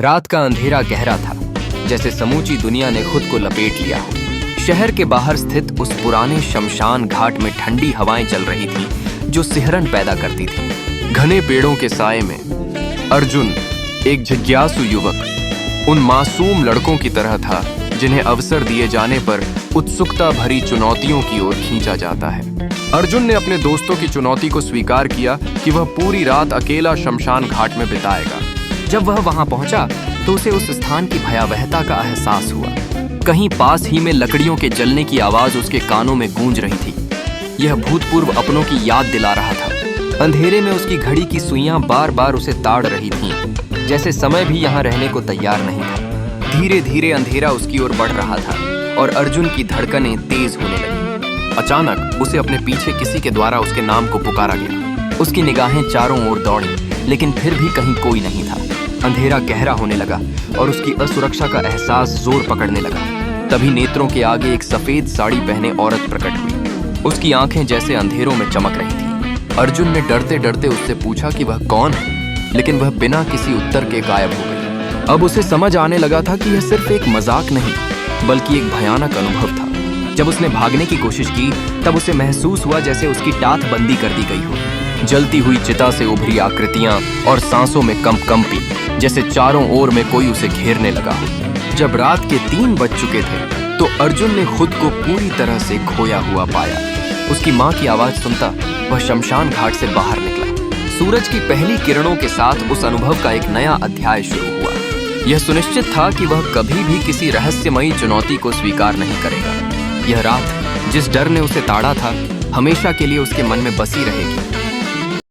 रात का अंधेरा गहरा था, जैसे समूची दुनिया ने खुद को लपेट लिया हो। शहर के बाहर स्थित उस पुराने शमशान घाट में ठंडी हवाएं चल रही थी, जो सिहरन पैदा करती थी। घने पेड़ों के साए में अर्जुन, एक जिज्ञासु युवक, उन मासूम लड़कों की तरह था जिन्हें अवसर दिए जाने पर उत्सुकता भरी चुनौतियों की ओर खींचा जाता है। अर्जुन ने अपने दोस्तों की चुनौती को स्वीकार किया कि वह पूरी रात अकेला शमशान घाट में बिताएगा। जब वह वहां पहुंचा तो उसे उस स्थान की भयावहता का एहसास हुआ। कहीं पास ही में लकड़ियों के जलने की आवाज उसके कानों में गूंज रही थी। यह भूतपूर्व अपनों की याद दिला रहा था। अंधेरे में उसकी घड़ी की सुइयां बार बार उसे ताड़ रही थीं, जैसे समय भी यहाँ रहने को तैयार नहीं था। धीरे धीरे अंधेरा उसकी ओर बढ़ रहा था और अर्जुन की धड़कनें तेज होने लगी। अचानक उसे अपने पीछे किसी के द्वारा उसके नाम को पुकारा गया। उसकी निगाहें चारों ओर दौड़ी, लेकिन फिर भी कहीं कोई नहीं था। अंधेरा गहरा होने लगा और उसकी असुरक्षा का एहसास जोर पकड़ने लगा। तभी नेत्रों के आगे एक सफेद साड़ी पहने औरत प्रकट हुई। उसकी आंखें जैसे अंधेरों में चमक रही थी। अर्जुन ने डरते डरते उससे पूछा कि वह कौन है, लेकिन वह बिना किसी उत्तर के गायब हो गई। अब उसे समझ आने लगा था कि यह सिर्फ एक मजाक नहीं, बल्कि एक भयानक अनुभव था। जब उसने भागने की कोशिश की, तब उसे महसूस हुआ जैसे उसकी टाथ बंदी कर दी गई हो। जलती हुई चिता से उभरी आकृतियां और सांसों में कंपी, जैसे चारों ओर में कोई उसे घेरने लगा हो। जब रात के 3 बज चुके थे, तो अर्जुन ने खुद को पूरी तरह से खोया हुआ पाया। उसकी माँ की आवाज सुनता वह शमशान घाट से बाहर निकला। सूरज की पहली किरणों के साथ उस अनुभव का एक नया अध्याय शुरू हुआ। यह सुनिश्चित था कि वह कभी भी किसी रहस्यमयी चुनौती को स्वीकार नहीं करेगा। यह रात जिस डर ने उसे ताड़ा था, हमेशा के लिए उसके मन में बसी रहेगी।